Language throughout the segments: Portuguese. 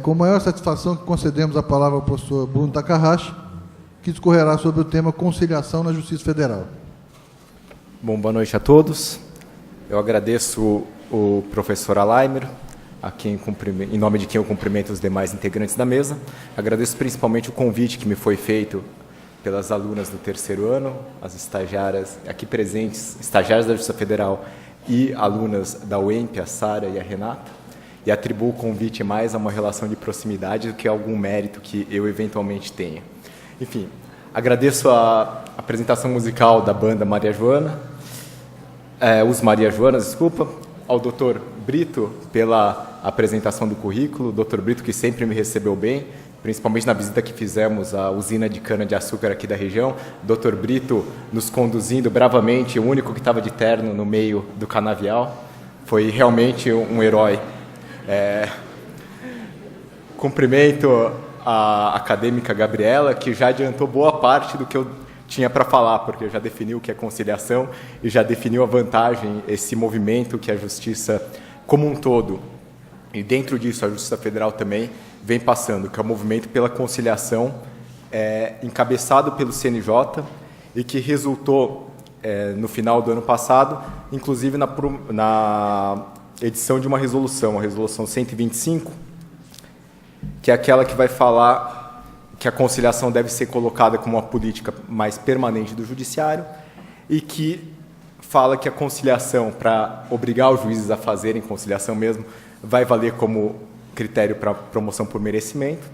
Com maior satisfação que concedemos a palavra ao professor Bruno Takahashi, que discorrerá sobre o tema conciliação na Justiça Federal. Bom, boa noite a todos. Eu agradeço o professor Alaimer, em nome de quem eu cumprimento os demais integrantes da mesa. Agradeço principalmente o convite que me foi feito pelas alunas do terceiro ano, as estagiárias aqui presentes, estagiárias da Justiça Federal e alunas da UEMP, a Sara e a Renata, e atribuo o convite mais a uma relação de proximidade do que a algum mérito que eu eventualmente tenha. Enfim, agradeço a apresentação musical da banda Maria Joana, os Maria Joanas, desculpa, ao Dr. Brito pela apresentação do currículo, o Dr. Brito que sempre me recebeu bem, principalmente na visita que fizemos à usina de cana-de-açúcar aqui da região, Dr. Brito nos conduzindo bravamente, o único que estava de terno no meio do canavial, foi realmente um herói. Cumprimento a acadêmica Gabriela, que já adiantou boa parte do que eu tinha para falar, porque já definiu o que é conciliação e já definiu a vantagem, esse movimento que a Justiça como um todo, e dentro disso a Justiça Federal também, vem passando, que é o movimento pela conciliação encabeçado pelo CNJ e que resultou, no final do ano passado, inclusive na edição de uma resolução, a Resolução 125, que é aquela que vai falar que a conciliação deve ser colocada como uma política mais permanente do Judiciário e que fala que a conciliação, para obrigar os juízes a fazerem conciliação mesmo, vai valer como critério para promoção por merecimento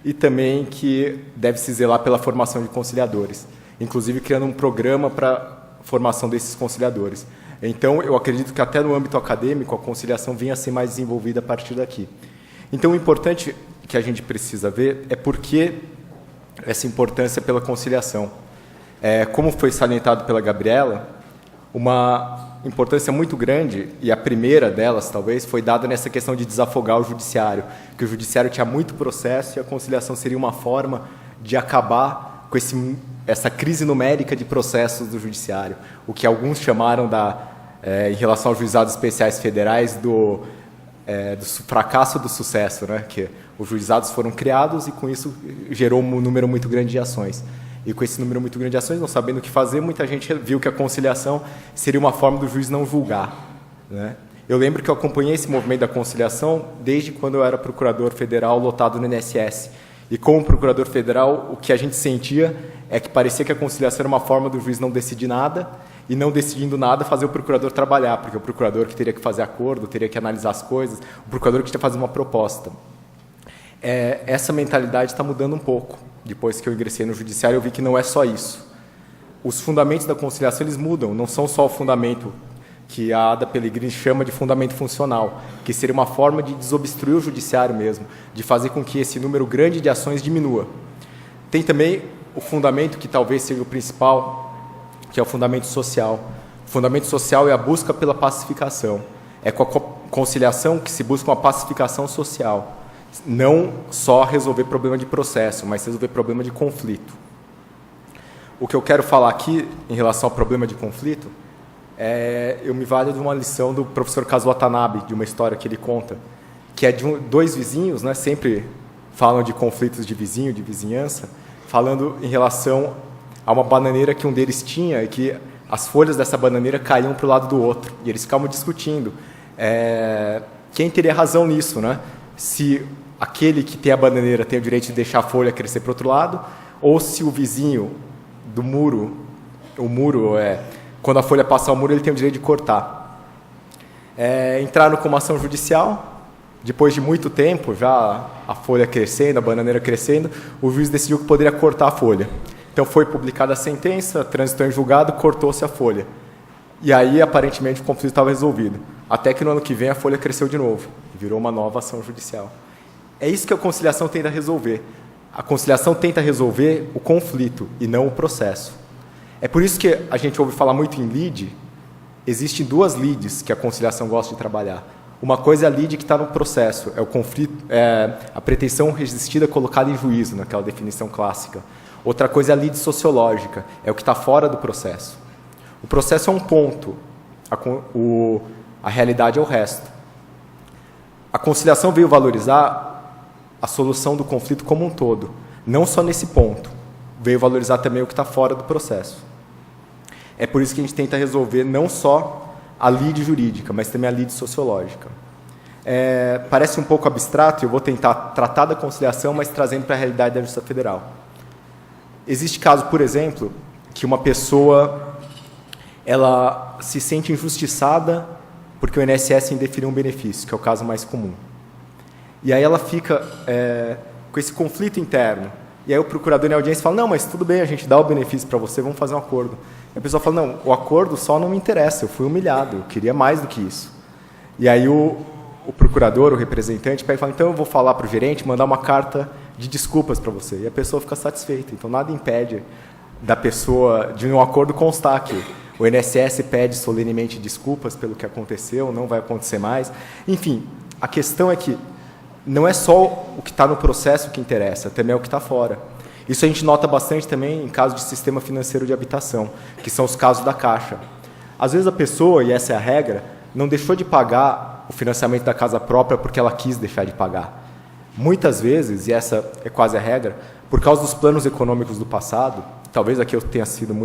e também que deve-se zelar pela formação de conciliadores, inclusive criando um programa para formação desses conciliadores. Então, eu acredito que até no âmbito acadêmico a conciliação venha a ser mais desenvolvida a partir daqui. Então, o importante que a gente precisa ver é por que essa importância pela conciliação. Como foi salientado pela Gabriela, uma importância muito grande, e a primeira delas, talvez, foi dada nessa questão de desafogar o judiciário, que o judiciário tinha muito processo e a conciliação seria uma forma de acabar com essa crise numérica de processos do judiciário, o que alguns chamaram, em relação aos juizados especiais federais, do fracasso do sucesso, né? Que os juizados foram criados e, com isso, gerou um número muito grande de ações. E com esse número muito grande de ações, não sabendo o que fazer, muita gente viu que a conciliação seria uma forma do juiz não julgar, né? Eu lembro que eu acompanhei esse movimento da conciliação desde quando eu era procurador federal lotado no INSS. E como procurador federal, o que a gente sentia é que parecia que a conciliação era uma forma do juiz não decidir nada e, não decidindo nada, fazer o procurador trabalhar, porque o procurador que teria que fazer acordo, teria que analisar as coisas, o procurador que tinha que fazer uma proposta. Essa mentalidade está mudando um pouco. Depois que eu ingressei no judiciário, eu vi que não é só isso. Os fundamentos da conciliação eles mudam, não são só o fundamento que a Ada Pellegrini chama de fundamento funcional, que seria uma forma de desobstruir o judiciário mesmo, de fazer com que esse número grande de ações diminua. Tem também o fundamento que talvez seja o principal, que é o fundamento social. O fundamento social é a busca pela pacificação. É com a conciliação que se busca uma pacificação social. Não só resolver problema de processo, mas resolver problema de conflito. O que eu quero falar aqui, em relação ao problema de conflito, eu me valho de uma lição do professor Kazuo Watanabe, de uma história que ele conta, que é de dois vizinhos, né, sempre falam de conflitos de vizinho, de vizinhança, falando em relação a uma bananeira que um deles tinha e que as folhas dessa bananeira caíam para o lado do outro. E eles ficavam discutindo quem teria razão nisso, né? Se aquele que tem a bananeira tem o direito de deixar a folha crescer para o outro lado, ou se o vizinho do muro, quando a folha passar o muro, ele tem o direito de cortar. Entraram com uma ação judicial, depois de muito tempo, já a folha crescendo, a bananeira crescendo, o juiz decidiu que poderia cortar a folha. Então foi publicada a sentença, transitou em julgado, cortou-se a folha. E aí, aparentemente, o conflito estava resolvido. Até que no ano que vem a folha cresceu de novo, virou uma nova ação judicial. É isso que a conciliação tenta resolver. A conciliação tenta resolver o conflito e não o processo. É por isso que a gente ouve falar muito em lide. Existem duas lides que a conciliação gosta de trabalhar. Uma coisa é a lide que está no processo, é o conflito, a pretensão resistida colocada em juízo, naquela definição clássica. Outra coisa é a lide sociológica, é o que está fora do processo. O processo é um ponto, a realidade é o resto. A conciliação veio valorizar a solução do conflito como um todo, não só nesse ponto. Veio valorizar também o que está fora do processo. É por isso que a gente tenta resolver não só a lide jurídica, mas também a lide sociológica. Parece um pouco abstrato, e eu vou tentar tratar da conciliação, mas trazendo para a realidade da Justiça Federal. Existe caso, por exemplo, que uma pessoa ela se sente injustiçada porque o INSS indeferiu um benefício, que é o caso mais comum. E aí ela fica com esse conflito interno. E aí o procurador em audiência fala, não, mas tudo bem, a gente dá o benefício para você, vamos fazer um acordo. E a pessoa fala, não, o acordo só não me interessa, eu fui humilhado, eu queria mais do que isso. E aí o procurador, o representante, pega e fala, então eu vou falar para o gerente, mandar uma carta de desculpas para você. E a pessoa fica satisfeita. Então nada impede da pessoa, de um acordo constar que o INSS pede solenemente desculpas pelo que aconteceu, não vai acontecer mais. Enfim, a questão é que não é só o que está no processo que interessa, também é o que está fora. Isso a gente nota bastante também em casos de sistema financeiro de habitação, que são os casos da Caixa. Às vezes a pessoa, e essa é a regra, não deixou de pagar o financiamento da casa própria porque ela quis deixar de pagar. Muitas vezes, e essa é quase a regra, por causa dos planos econômicos do passado, talvez aqui eu tenha sido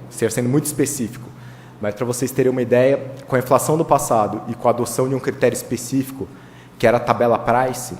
sendo muito específico, mas para vocês terem uma ideia, com a inflação do passado e com a adoção de um critério específico, que era a tabela price,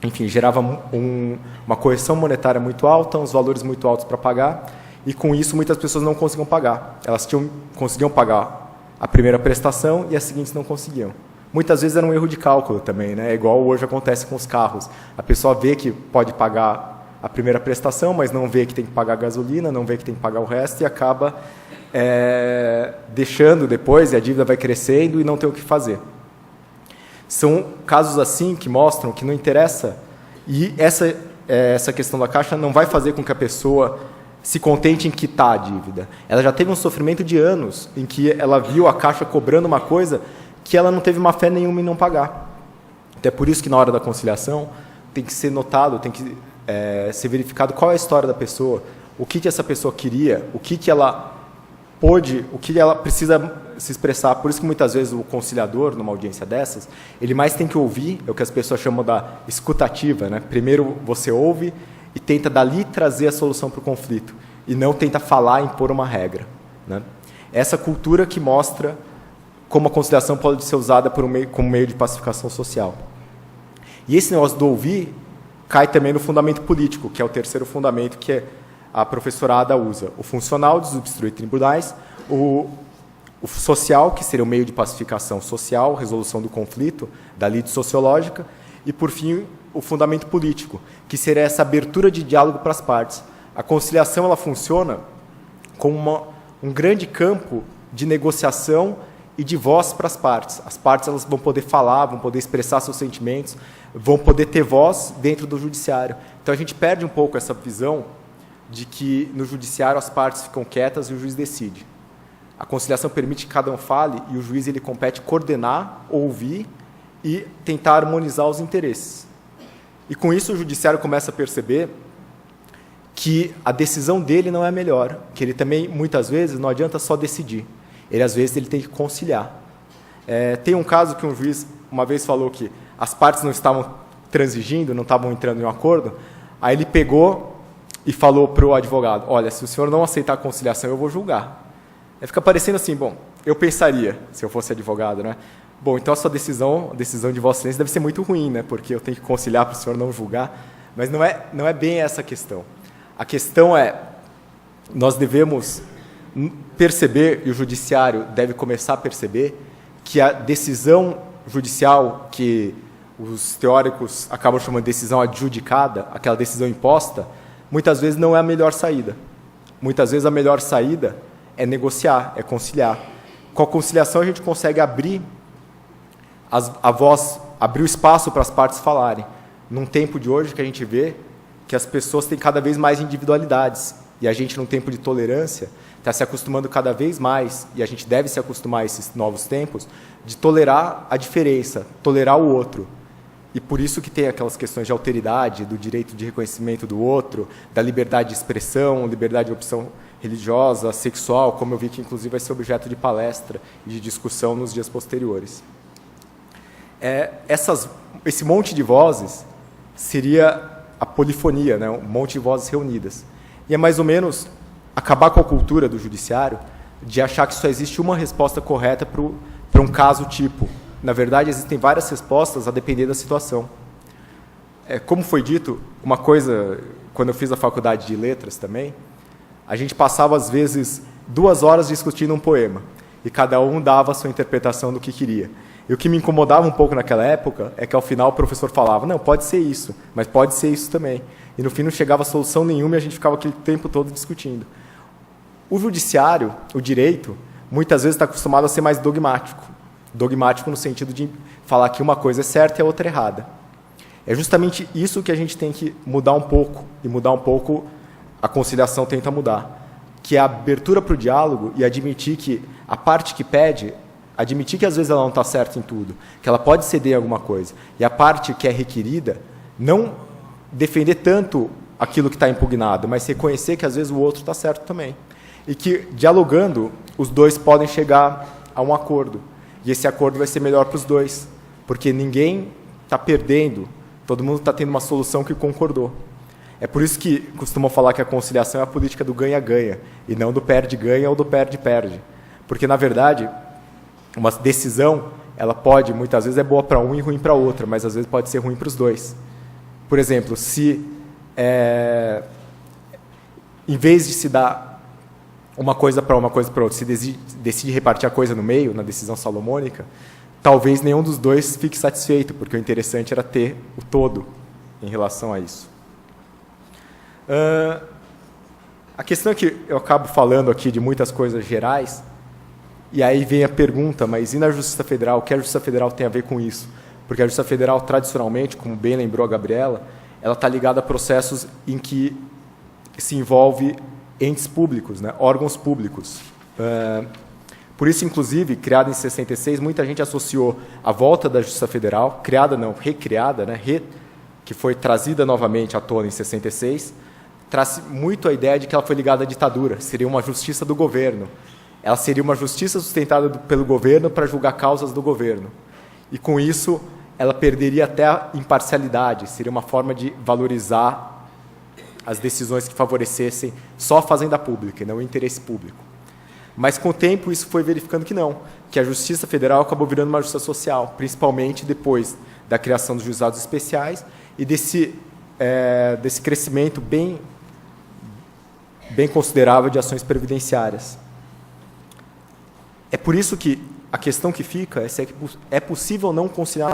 enfim, gerava uma correção monetária muito alta, uns valores muito altos para pagar, e com isso muitas pessoas não conseguiam pagar. Elas conseguiam pagar a primeira prestação e as seguintes não conseguiam. Muitas vezes era um erro de cálculo também, né? Igual hoje acontece com os carros. A pessoa vê que pode pagar a primeira prestação, mas não vê que tem que pagar a gasolina, não vê que tem que pagar o resto e acaba deixando depois, e a dívida vai crescendo e não tem o que fazer. São casos assim que mostram que não interessa, e essa questão da Caixa não vai fazer com que a pessoa se contente em quitar a dívida. Ela já teve um sofrimento de anos em que ela viu a Caixa cobrando uma coisa que ela não teve má fé nenhuma em não pagar. Até por isso que na hora da conciliação tem que ser notado, tem que ser verificado qual é a história da pessoa, o que essa pessoa queria, o que ela pôde, o que ela precisa se expressar. Por isso que muitas vezes o conciliador, numa audiência dessas, ele mais tem que ouvir, é o que as pessoas chamam da escutativa, né? Primeiro você ouve e tenta dali trazer a solução para o conflito, e não tenta falar e impor uma regra, né? Essa cultura que mostra como a conciliação pode ser usada como meio de pacificação social. E esse negócio do ouvir cai também no fundamento político, que é o terceiro fundamento que a professorada usa. O funcional, desobstruir tribunais, o social, que seria o meio de pacificação social, resolução do conflito, da lide sociológica, e, por fim, o fundamento político, que seria essa abertura de diálogo para as partes. A conciliação ela funciona como um grande campo de negociação e de voz para as partes. As partes elas vão poder falar, vão poder expressar seus sentimentos, vão poder ter voz dentro do judiciário. Então, a gente perde um pouco essa visão de que no judiciário as partes ficam quietas e o juiz decide. A conciliação permite que cada um fale e o juiz ele compete coordenar, ouvir e tentar harmonizar os interesses. E com isso o judiciário começa a perceber que a decisão dele não é a melhor, que ele também, muitas vezes, não adianta só decidir. Ele, às vezes, ele tem que conciliar. Tem um caso que um juiz uma vez falou que as partes não estavam transigindo, não estavam entrando em um acordo, aí ele pegou e falou para o advogado, olha, se o senhor não aceitar a conciliação, eu vou julgar. Aí fica parecendo assim, bom, eu pensaria, se eu fosse advogado, né? Bom, então a sua decisão, a decisão de Vossa Excelência deve ser muito ruim, né? Porque eu tenho que conciliar para o senhor não julgar. Mas não é bem essa a questão. A questão é, nós devemos perceber, e o judiciário deve começar a perceber, que a decisão judicial, que os teóricos acabam chamando de decisão adjudicada, aquela decisão imposta, muitas vezes não é a melhor saída. Muitas vezes a melhor saída é negociar, é conciliar. Com a conciliação a gente consegue abrir a voz, abrir o espaço para as partes falarem. Num tempo de hoje que a gente vê que as pessoas têm cada vez mais individualidades, e a gente, num tempo de tolerância, está se acostumando cada vez mais, e a gente deve se acostumar a esses novos tempos, de tolerar a diferença, tolerar o outro. E por isso que tem aquelas questões de alteridade, do direito de reconhecimento do outro, da liberdade de expressão, liberdade de opção religiosa, sexual, como eu vi que inclusive vai ser objeto de palestra e de discussão nos dias posteriores. Esse monte de vozes seria a polifonia, né? Um monte de vozes reunidas. E é mais ou menos acabar com a cultura do judiciário de achar que só existe uma resposta correta para um caso tipo. Na verdade, existem várias respostas a depender da situação. Como foi dito, uma coisa, quando eu fiz a faculdade de letras também, a gente passava, às vezes, 2 horas discutindo um poema, e cada um dava a sua interpretação do que queria. E o que me incomodava um pouco naquela época é que, ao final, o professor falava, não, pode ser isso, mas pode ser isso também. E, no fim, não chegava a solução nenhuma e a gente ficava aquele tempo todo discutindo. O judiciário, o direito, muitas vezes está acostumado a ser mais dogmático. Dogmático no sentido de falar que uma coisa é certa e a outra é errada. É justamente isso que a gente tem que mudar um pouco, e mudar um pouco a conciliação tenta mudar, que é a abertura para o diálogo e admitir que a parte que pede, admitir que às vezes ela não está certa em tudo, que ela pode ceder em alguma coisa, e a parte que é requerida, não defender tanto aquilo que está impugnado, mas reconhecer que às vezes o outro está certo também. E que, dialogando, os dois podem chegar a um acordo. E esse acordo vai ser melhor para os dois, porque ninguém está perdendo, todo mundo está tendo uma solução que concordou. É por isso que costumam falar que a conciliação é a política do ganha-ganha, e não do perde-ganha ou do perde-perde. Porque, na verdade, uma decisão, ela pode, muitas vezes, é boa para um e ruim para outra, mas às vezes pode ser ruim para os dois. Por exemplo, se, em vez de se dar uma coisa para outra, se decide repartir a coisa no meio, na decisão salomônica, talvez nenhum dos dois fique satisfeito, porque o interessante era ter o todo em relação a isso. A questão é que eu acabo falando aqui de muitas coisas gerais, e aí vem a pergunta, mas e na Justiça Federal? O que a Justiça Federal tem a ver com isso? Porque a Justiça Federal, tradicionalmente, como bem lembrou a Gabriela, ela está ligada a processos em que se envolve entes públicos, né? Órgãos públicos. Por isso, inclusive, criada em 66, muita gente associou a volta da Justiça Federal, criada não, recriada, né? Que foi trazida novamente à tona em 66, traz muito a ideia de que ela foi ligada à ditadura, seria uma justiça do governo. Ela seria uma justiça sustentada pelo governo para julgar causas do governo. E, com isso, ela perderia até a imparcialidade, seria uma forma de valorizar as decisões que favorecessem só a fazenda pública e não o interesse público. Mas, com o tempo, isso foi verificando que não, que a Justiça Federal acabou virando uma justiça social, principalmente depois da criação dos juizados especiais e desse crescimento bem considerável de ações previdenciárias. É por isso que a questão que fica é se é possível não conciliar